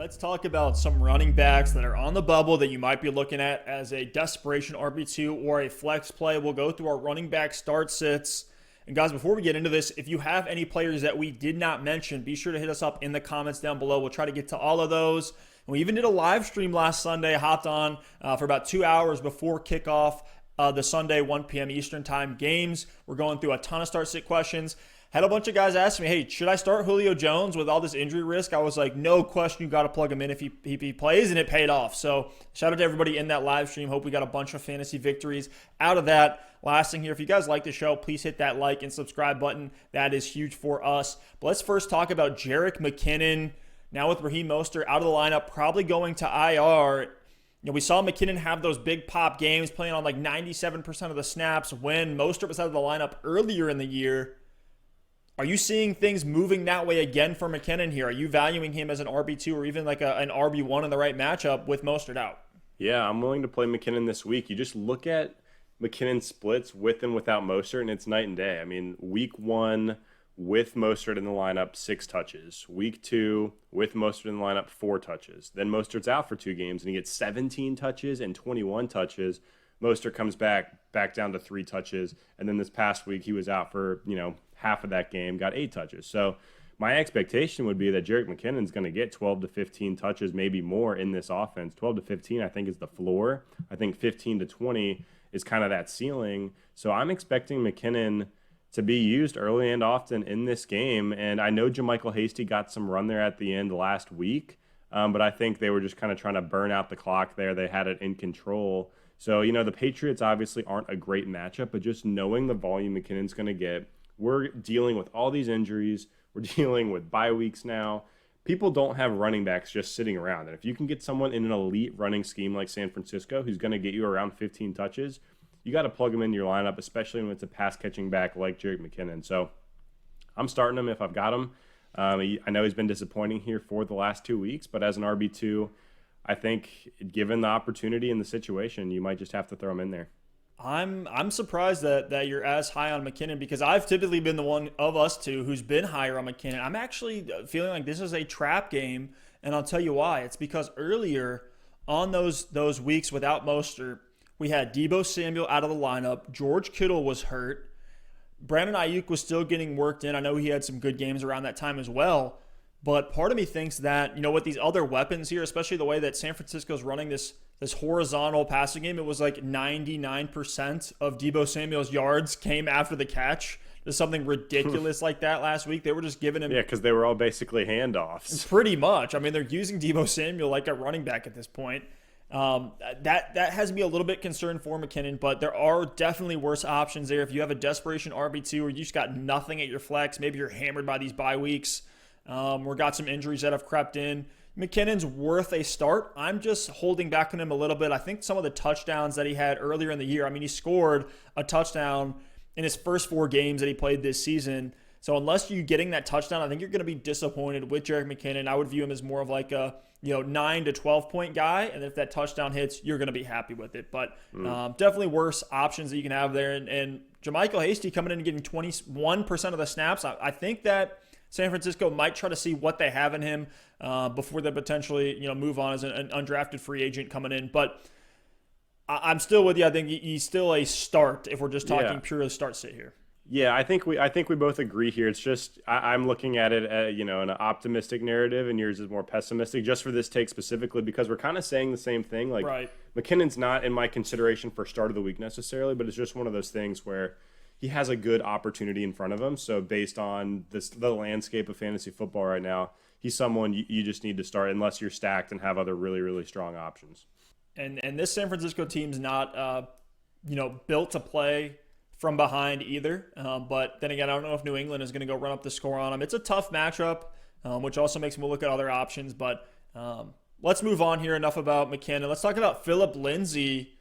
Let's talk about some running backs that are on the bubble that you might be looking at as a desperation RB2 or a flex play. We'll go through our running back start sits. And guys, before we get into this, if you have any players that we did not mention, be sure to hit us up in the comments down below. We'll try to get to all of those. And we even did a live stream last Sunday, hopped on for about 2 hours before kickoff the Sunday 1 p.m. Eastern time games. We're going through a ton of start sit questions. Had a bunch of guys ask me, hey, should I start Julio Jones with all this injury risk? I was like, no question, you got to plug him in if he plays, and it paid off. So shout out to everybody in that live stream. Hope we got a bunch of fantasy victories out of that. Last thing here, if you guys like the show, please hit that like and subscribe button. That is huge for us. But let's first talk about Jerick McKinnon. Now with Raheem Mostert out of the lineup, probably going to IR. We saw McKinnon have those big pop games, playing on like 97% of the snaps when Mostert was out of the lineup earlier in the year. Are you seeing things moving that way again for McKinnon here? Are you valuing him as an RB2 or even like an RB1 in the right matchup with Mostert out? Yeah, I'm willing to play McKinnon this week. You just look at McKinnon splits with and without Mostert, and it's night and day. I mean, week 1 with Mostert in the lineup, 6 touches. Week 2 with Mostert in the lineup, 4 touches. Then Mostert's out for 2 games, and he gets 17 touches and 21 touches. Mostert comes back down to 3 touches, and then this past week he was out for, half of that game, got 8 touches. So my expectation would be that Jerick McKinnon's going to get 12 to 15 touches, maybe more in this offense. 12 to 15, I think, is the floor. I think 15 to 20 is kind of that ceiling. So I'm expecting McKinnon to be used early and often in this game. And I know JaMychal Hasty got some run there at the end last week, but I think they were just kind of trying to burn out the clock there. They had it in control. So, the Patriots obviously aren't a great matchup, but just knowing the volume McKinnon's going to get, we're dealing with all these injuries. We're dealing with bye weeks now. People don't have running backs just sitting around. And if you can get someone in an elite running scheme like San Francisco who's going to get you around 15 touches, you got to plug him into your lineup, especially when it's a pass-catching back like Jerick McKinnon. So I'm starting him if I've got him. I know he's been disappointing here for the last 2 weeks, but as an RB2, I think given the opportunity and the situation, you might just have to throw him in there. I'm surprised that you're as high on McKinnon because I've typically been the one of us two who's been higher on McKinnon. I'm actually feeling like this is a trap game, and I'll tell you why. It's because earlier on those weeks without Mostert, we had Deebo Samuel out of the lineup. George Kittle was hurt. Brandon Ayuk was still getting worked in. I know he had some good games around that time as well. But part of me thinks that, with these other weapons here, especially the way that San Francisco's running this horizontal passing game, it was like 99% of Deebo Samuel's yards came after the catch. There's something ridiculous like that last week. They were just giving him... Yeah, because they were all basically handoffs. Pretty much. I mean, they're using Deebo Samuel like a running back at this point. That has me a little bit concerned for McKinnon, but there are definitely worse options there. If you have a desperation RB2 or you just got nothing at your flex, maybe you're hammered by these bye weeks, or got some injuries that have crept in, McKinnon's worth a start. I'm just holding back on him a little bit. I think some of the touchdowns that he had earlier in the year, he scored a touchdown in his first 4 games that he played this season. So unless you're getting that touchdown, I think you're going to be disappointed with Jerick McKinnon. I would view him as more of like a 9 to 12 point guy, and if that touchdown hits, you're going to be happy with it. But definitely worse options that you can have there. And JaMychal Hasty coming in and getting 21% of the snaps. I think that San Francisco might try to see what they have in him before they potentially move on as an undrafted free agent coming in. But I'm still with you. I think he's still a start if we're just talking pure start sit here. Yeah, I think we both agree here. It's just I'm looking at it in an optimistic narrative, and yours is more pessimistic. Just for this take specifically, because we're kind of saying the same thing. Like right. McKinnon's not in my consideration for start of the week necessarily, but it's just one of those things where he has a good opportunity in front of him. So based on the landscape of fantasy football right now, he's someone you just need to start unless you're stacked and have other really, really strong options. And this San Francisco team's not built to play from behind either. But then again, I don't know if New England is going to go run up the score on them. It's a tough matchup, which also makes me look at other options. But let's move on here. Enough about McKinnon. Let's talk about Phillip Lindsay,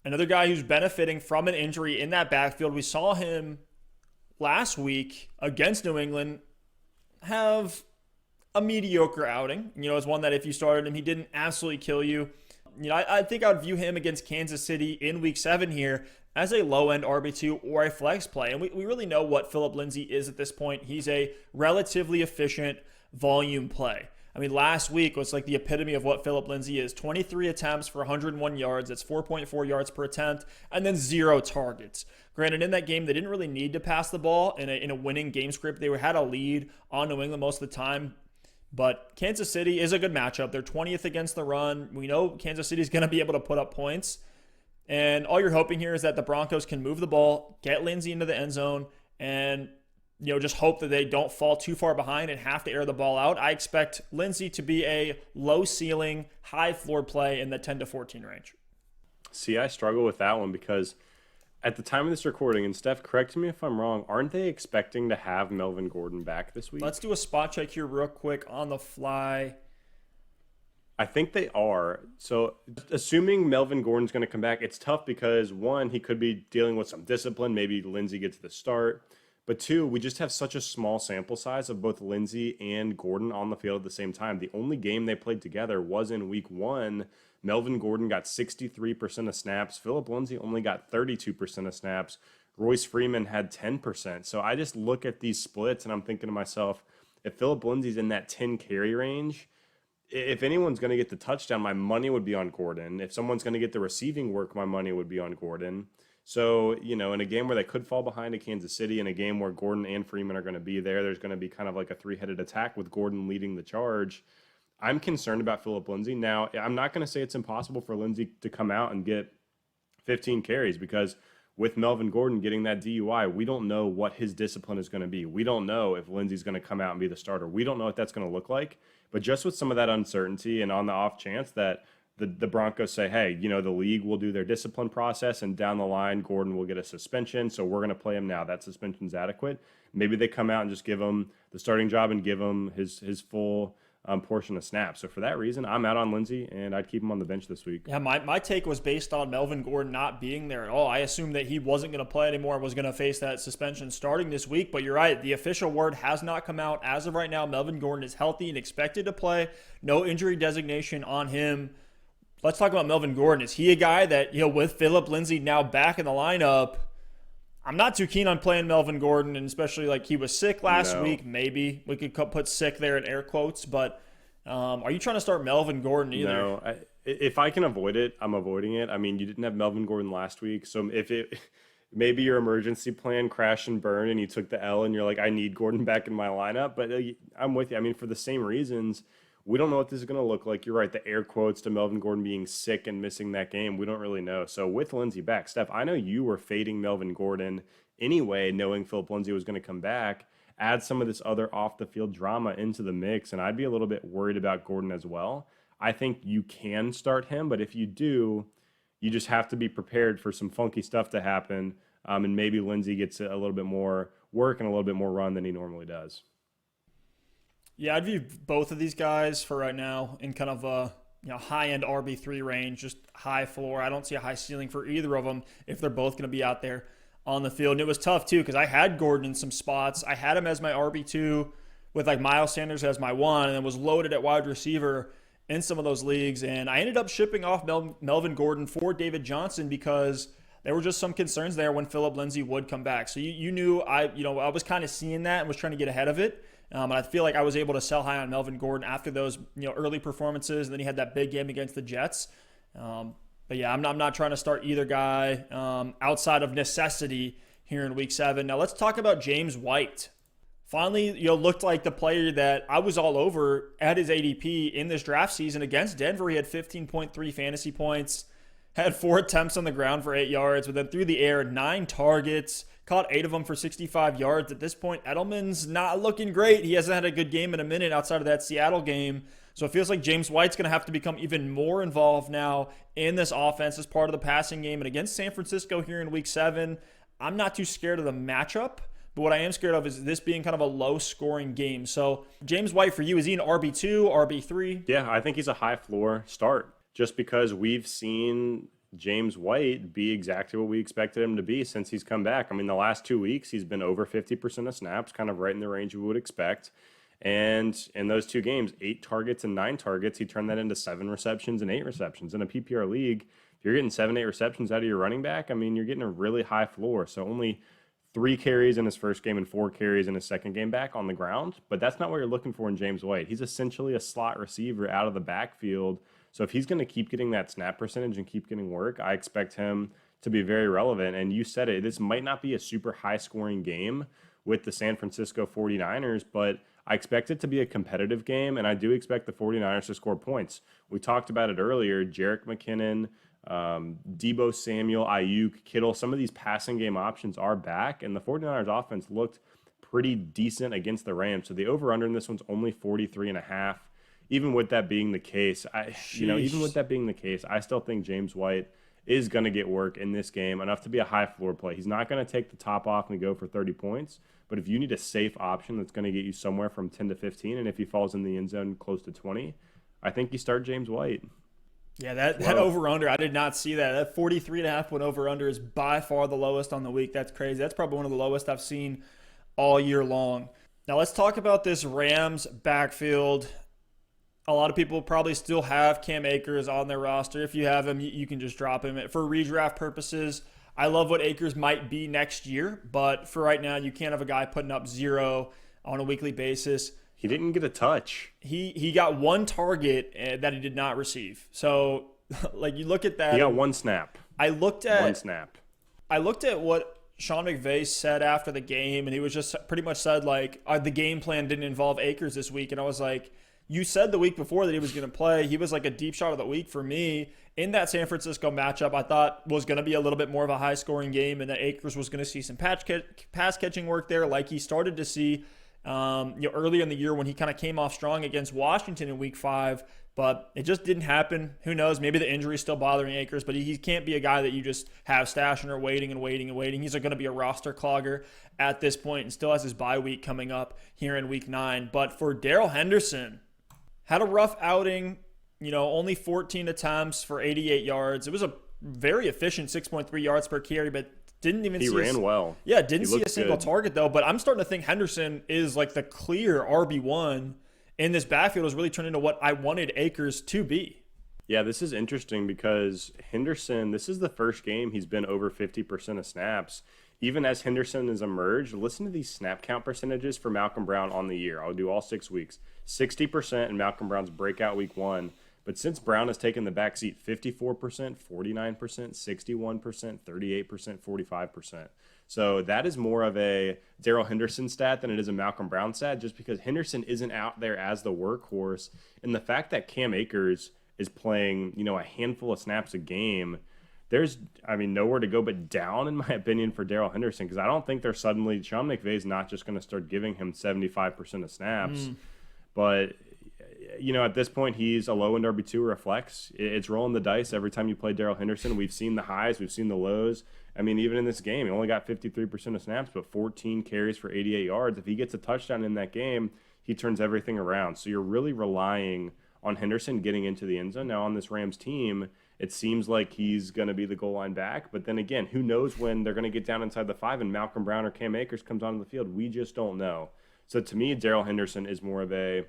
another guy who's benefiting from an injury in that backfield. We saw him last week against New England have a mediocre outing. As one that if you started him, he didn't absolutely kill you. I think I would view him against Kansas City in Week 7 here as a low-end RB2 or a flex play. And we really know what Phillip Lindsay is at this point. He's a relatively efficient volume play. I mean, last week was like the epitome of what Phillip Lindsay is. 23 attempts for 101 yards. That's 4.4 yards per attempt, and then 0 targets. Granted, in that game, they didn't really need to pass the ball in a winning game script. They had a lead on New England most of the time. But Kansas City is a good matchup. They're 20th against the run. We know Kansas City is going to be able to put up points. And all you're hoping here is that the Broncos can move the ball, get Lindsay into the end zone, and just hope that they don't fall too far behind and have to air the ball out. I expect Lindsay to be a low ceiling, high floor play in the 10 to 14 range. See, I struggle with that one because at the time of this recording, and Steph, correct me if I'm wrong, aren't they expecting to have Melvin Gordon back this week? Let's do a spot check here real quick on the fly. I think they are. So assuming Melvin Gordon's going to come back, it's tough because, one, he could be dealing with some discipline. Maybe Lindsay gets the start. But two, we just have such a small sample size of both Lindsay and Gordon on the field at the same time. The only game they played together was in week 1. Melvin Gordon got 63% of snaps. Phillip Lindsay only got 32% of snaps. Royce Freeman had 10%. So I just look at these splits and I'm thinking to myself, if Phillip Lindsay's in that 10 carry range, if anyone's going to get the touchdown, my money would be on Gordon. If someone's going to get the receiving work, my money would be on Gordon. So, in a game where they could fall behind to Kansas City, in a game where Gordon and Freeman are going to be there, there's going to be kind of like a three-headed attack with Gordon leading the charge. I'm concerned about Phillip Lindsay. Now, I'm not going to say it's impossible for Lindsay to come out and get 15 carries because with Melvin Gordon getting that DUI, we don't know what his discipline is going to be. We don't know if Lindsay's going to come out and be the starter. We don't know what that's going to look like. But just with some of that uncertainty and on the off chance that the Broncos say, hey, the league will do their discipline process and down the line, Gordon will get a suspension. So we're going to play him now. That suspension's adequate. Maybe they come out and just give him the starting job and give him his full portion of snaps. So for that reason, I'm out on Lindsay, and I'd keep him on the bench this week. Yeah, my take was based on Melvin Gordon not being there at all. I assumed that he wasn't going to play anymore and was going to face that suspension starting this week. But you're right, the official word has not come out. As of right now, Melvin Gordon is healthy and expected to play. No injury designation on him. Let's talk about Melvin Gordon. Is he a guy that, with Phillip Lindsay now back in the lineup, I'm not too keen on playing Melvin Gordon, and especially like he was sick last week. Maybe we could put sick there in air quotes, but are you trying to start Melvin Gordon either? No, if I can avoid it, I'm avoiding it. I mean, you didn't have Melvin Gordon last week, so maybe your emergency plan crashed and burned and you took the L and you're like, I need Gordon back in my lineup, but I'm with you. I mean, for the same reasons, we don't know what this is going to look like. You're right, the air quotes to Melvin Gordon being sick and missing that game, we don't really know. So with Lindsay back, Steph, I know you were fading Melvin Gordon anyway, knowing Phillip Lindsay was going to come back. Add some of this other off-the-field drama into the mix, and I'd be a little bit worried about Gordon as well. I think you can start him, but if you do, you just have to be prepared for some funky stuff to happen, and maybe Lindsay gets a little bit more work and a little bit more run than he normally does. Yeah, I'd view both of these guys for right now in kind of a high-end RB3 range, just high floor. I don't see a high ceiling for either of them if they're both going to be out there on the field. And it was tough, too, because I had Gordon in some spots. I had him as my RB2 with like Miles Sanders as my 1 and then was loaded at wide receiver in some of those leagues. And I ended up shipping off Melvin Gordon for David Johnson because there were just some concerns there when Phillip Lindsay would come back. So you knew I was kind of seeing that and was trying to get ahead of it. And I feel like I was able to sell high on Melvin Gordon after those early performances, and then he had that big game against the Jets. But yeah, I'm not trying to start either guy outside of necessity here in Week 7. Now let's talk about James White. Finally, looked like the player that I was all over at his ADP in this draft season against Denver. He had 15.3 fantasy points, had 4 attempts on the ground for 8 yards, but then through the air, 9 targets. Caught 8 of them for 65 yards. At this point, Edelman's not looking great. He hasn't had a good game in a minute outside of that Seattle game. So it feels like James White's going to have to become even more involved now in this offense as part of the passing game. And against San Francisco here in Week 7, I'm not too scared of the matchup. But what I am scared of is this being kind of a low-scoring game. So James White, for you, is he an RB2, RB3? Yeah, I think he's a high-floor start just because we've seen James White be exactly what we expected him to be since he's come back. I mean, the last 2 weeks, he's been over 50% of snaps, kind of right in the range we would expect. And in those 2 games, 8 targets and 9 targets, he turned that into 7 receptions and 8 receptions. In a PPR league, if you're getting 7, 8 receptions out of your running back, I mean, you're getting a really high floor. So only 3 carries in his first game and 4 carries in his second game back on the ground, but that's not what you're looking for in James White. He's essentially a slot receiver out of the backfield. So if he's going to keep getting that snap percentage and keep getting work, I expect him to be very relevant. And you said it, this might not be a super high scoring game with the San Francisco 49ers, but I expect it to be a competitive game, and I do expect the 49ers to score points. We talked about it earlier. Jerick McKinnon, Debo Samuel, Ayuk, Kittle, some of these passing game options are back, and the 49ers offense looked pretty decent against the Rams. So the over-under in this one's only 43.5. Even with that being the case, I still think James White is going to get work in this game, enough to be a high floor play. He's not going to take the top off and go for 30 points, but if you need a safe option that's going to get you somewhere from 10 to 15, and if he falls in the end zone close to 20, I think you start James White. Yeah, that over-under, I did not see that. That 43.5 point over-under is by far the lowest on the week. That's crazy. That's probably one of the lowest I've seen all year long. Now let's talk about this Rams backfield. A lot of people probably still have Cam Akers on their roster. If you have him, you can just drop him. For redraft purposes, I love what Akers might be next year, but for right now, you can't have a guy putting up 0 on a weekly basis. He didn't get a touch. He got 1 target that he did not receive. So, like, you look at that. He got 1 snap. I looked at 1 snap. I looked at what Sean McVay said after the game, and he was just pretty much said, like, the game plan didn't involve Akers this week. And I was like, you said the week before that he was going to play. He was like a deep shot of the week for me in that San Francisco matchup. I thought was going to be a little bit more of a high-scoring game, and that Akers was going to see some pass-catching work there like he started to see earlier in the year when he kind of came off strong against Washington in Week 5. But it just didn't happen. Who knows? Maybe the injury is still bothering Akers, but he can't be a guy that you just have stashing or waiting. He's going to be a roster clogger at this point and still has his bye week coming up here in Week 9. But for Darrell Henderson, had a rough outing, only 14 attempts for 88 yards. It was a very efficient 6.3 yards per carry, but didn't even see He ran well. Yeah, didn't see a single target, though. But I'm starting to think Henderson is like the clear RB1 in this backfield. Is really turned into what I wanted Akers to be. Yeah, this is interesting because Henderson, this is the first game he's been over 50% of snaps. Even as Henderson has emerged, listen to these snap count percentages for Malcolm Brown on the year. I'll do all 6 weeks. 60% in Malcolm Brown's breakout week 1. But since Brown has taken the backseat, 54%, 49%, 61%, 38%, 45%. So that is more of a Darrell Henderson stat than it is a Malcolm Brown stat, just because Henderson isn't out there as the workhorse. And the fact that Cam Akers is playing, a handful of snaps a game, there's, nowhere to go but down, in my opinion, for Darrell Henderson, because I don't think they're suddenly, Sean McVay's not just going to start giving him 75% of snaps. But, at this point, he's a low-end RB2 or a flex. It's rolling the dice every time you play Darrell Henderson. We've seen the highs. We've seen the lows. Even in this game, he only got 53% of snaps, but 14 carries for 88 yards. If he gets a touchdown in that game, he turns everything around. So you're really relying on Henderson getting into the end zone. Now, on this Rams team, it seems like he's going to be the goal line back. But then again, who knows when they're going to get down inside the 5 and Malcolm Brown or Cam Akers comes onto the field. We just don't know. So to me, Darrell Henderson is more of a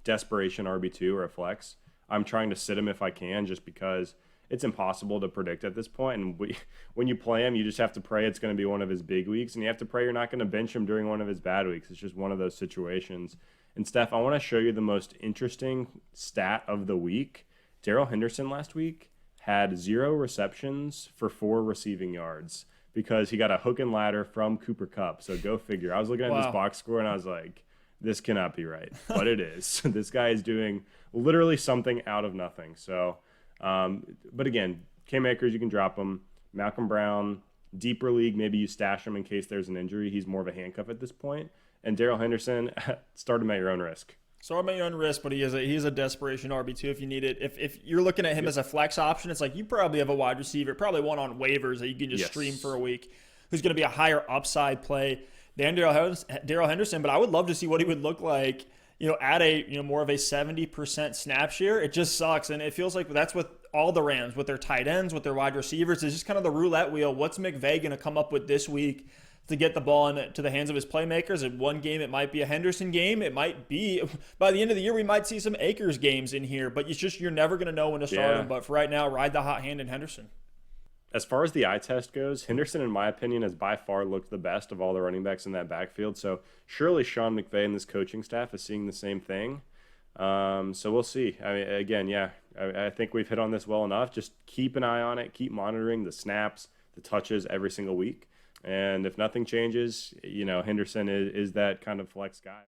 desperation RB2 or a flex. I'm trying to sit him if I can, just because it's impossible to predict at this point. And when you play him, you just have to pray it's going to be one of his big weeks, and you have to pray you're not going to bench him during one of his bad weeks. It's just one of those situations. And Steph, I want to show you the most interesting stat of the week. Darrell Henderson last week had 0 receptions for 4 receiving yards because he got a hook and ladder from Cooper Kupp. So go figure. I was looking at this box score and I was like, this cannot be right, but it is. This guy is doing literally something out of nothing. So, but again, Cam Akers, you can drop him. Malcolm Brown, deeper league, maybe you stash him in case there's an injury. He's more of a handcuff at this point. And Darrell Henderson, start him at your own risk. Start him at your own risk, but he's a desperation RB2 if you need it. If you're looking at him as a flex option, it's like you probably have a wide receiver, probably one on waivers that you can just stream for a week, who's going to be a higher upside play than Darrell Henderson. But I would love to see what he would look like, at a more of a 70% snap share. It just sucks, and it feels like that's with all the Rams, with their tight ends, with their wide receivers. It's just kind of the roulette wheel. What's McVay going to come up with this week to get the ball into the hands of his playmakers? In one game, it might be a Henderson game. It might be, by the end of the year, we might see some Akers games in here. But you're never going to know when to start him. But for right now, ride the hot hand in Henderson. As far as the eye test goes, Henderson, in my opinion, has by far looked the best of all the running backs in that backfield. So surely Sean McVay and this coaching staff is seeing the same thing. So we'll see. I mean, again, yeah, I think we've hit on this well enough. Just keep an eye on it. Keep monitoring the snaps, the touches every single week. And if nothing changes, Henderson is that kind of flex guy.